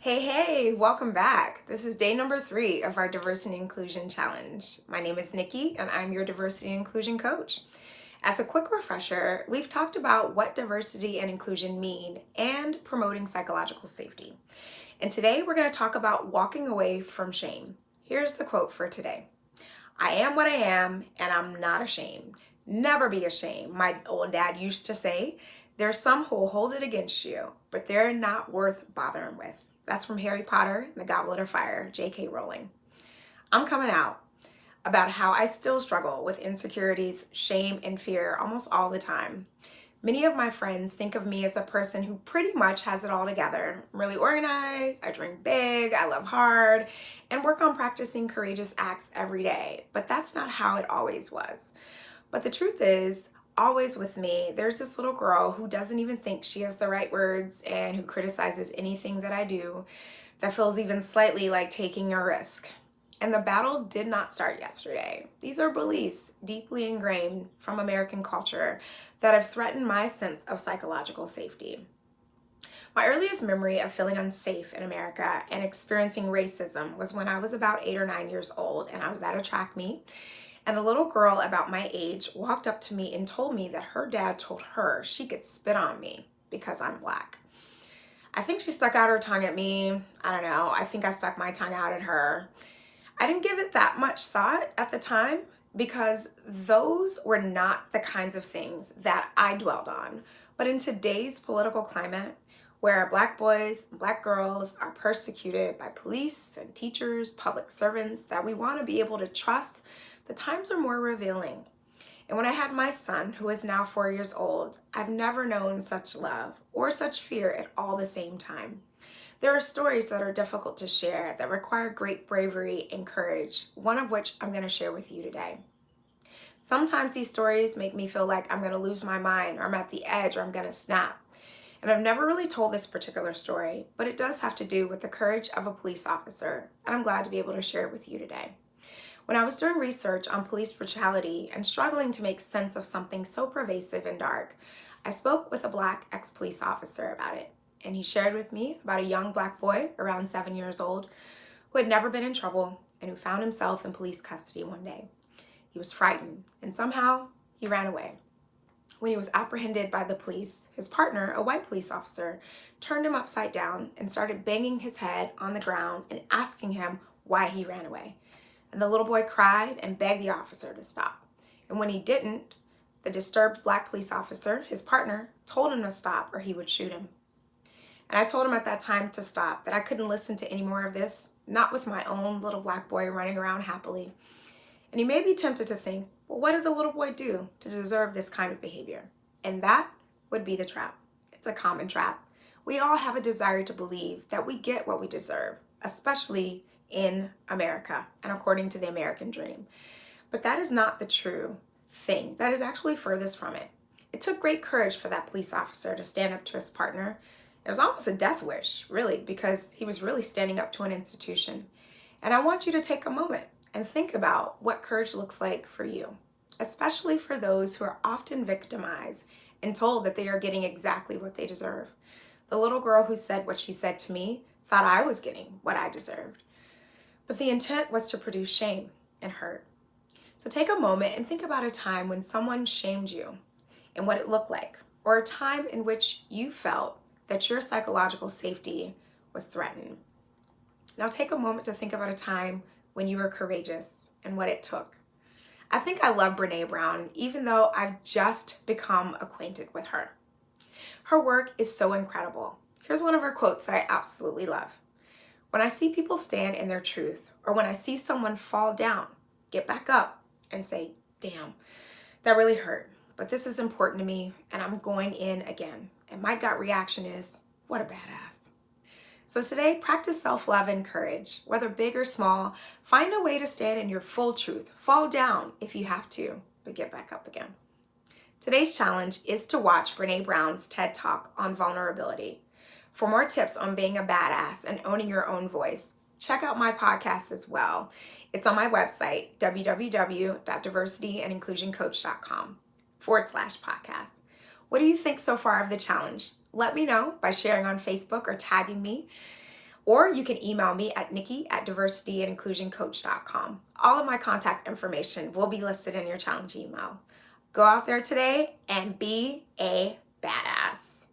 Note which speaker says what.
Speaker 1: Hey, welcome back. This is day number 3 of our Diversity and Inclusion Challenge. My name is Nikki, and I'm your Diversity and Inclusion Coach. As a quick refresher, we've talked about what diversity and inclusion mean and promoting psychological safety. And today we're going to talk about walking away from shame. Here's the quote for today. I am what I am, and I'm not ashamed. Never be ashamed. My old dad used to say, there's some who'll hold it against you, but they're not worth bothering with. That's from Harry Potter and the Goblet of Fire, J.K. Rowling. I'm coming out about how I still struggle with insecurities, shame, and fear almost all the time. Many of my friends think of me as a person who pretty much has it all together. I'm really organized, I drink big, I love hard, and work on practicing courageous acts every day. But that's not how it always was. But the truth is, always with me, there's this little girl who doesn't even think she has the right words and who criticizes anything that I do that feels even slightly like taking a risk. And the battle did not start yesterday. These are beliefs deeply ingrained from American culture that have threatened my sense of psychological safety. My earliest memory of feeling unsafe in America and experiencing racism was when I was about 8 or 9 years old and I was at a track meet. And a little girl about my age walked up to me and told me that her dad told her she could spit on me because I'm Black. I think she stuck out her tongue at me. I don't know. I think I stuck my tongue out at her. I didn't give it that much thought at the time because those were not the kinds of things that I dwelled on. But in today's political climate, where Black boys and Black girls are persecuted by police and teachers, public servants that we want to be able to trust, the times are more revealing. And when I had my son, who is now 4 years old, I've never known such love or such fear at all the same time. There are stories that are difficult to share that require great bravery and courage, one of which I'm going to share with you today. Sometimes these stories make me feel like I'm going to lose my mind, or I'm at the edge, or I'm going to snap. And I've never really told this particular story, but it does have to do with the courage of a police officer, and I'm glad to be able to share it with you today. When I was doing research on police brutality and struggling to make sense of something so pervasive and dark, I spoke with a Black ex-police officer about it. And he shared with me about a young Black boy around 7 years old who had never been in trouble and who found himself in police custody one day. He was frightened and somehow he ran away. When he was apprehended by the police, his partner, a white police officer, turned him upside down and started banging his head on the ground and asking him why he ran away. And the little boy cried and begged the officer to stop. And when he didn't, the disturbed Black police officer, his partner, told him to stop or he would shoot him. And I told him at that time to stop, that I couldn't listen to any more of this, not with my own little Black boy running around happily. And he may be tempted to think, well, what did the little boy do to deserve this kind of behavior? And that would be the trap. It's a common trap. We all have a desire to believe that we get what we deserve, especially in America and according to the American dream. But that is not the true thing. That is actually furthest from it. It took great courage for that police officer to stand up to his partner. It was almost a death wish, really, because he was really standing up to an institution. And I want you to take a moment and think about what courage looks like for you, especially for those who are often victimized and told that they are getting exactly what they deserve. The little girl who said what she said to me thought I was getting what I deserved. But the intent was to produce shame and hurt. So take a moment and think about a time when someone shamed you and what it looked like, or a time in which you felt that your psychological safety was threatened. Now take a moment to think about a time when you were courageous and what it took. I think I love Brené Brown, even though I've just become acquainted with her. Her work is so incredible. Here's one of her quotes that I absolutely love. When I see people stand in their truth, or when I see someone fall down, get back up and say, damn, that really hurt, but this is important to me and I'm going in again. And my gut reaction is, what a badass. So today, practice self-love and courage, whether big or small. Find a way to stand in your full truth. Fall down if you have to, but get back up again. Today's challenge is to watch Brené Brown's TED Talk on vulnerability. For more tips on being a badass and owning your own voice, check out my podcast as well. It's on my website, www.diversityandinclusioncoach.com/podcast. What do you think so far of the challenge? Let me know by sharing on Facebook or tagging me. or you can email me at nikki@diversityandinclusioncoach.com. All of my contact information will be listed in your challenge email. Go out there today and be a badass.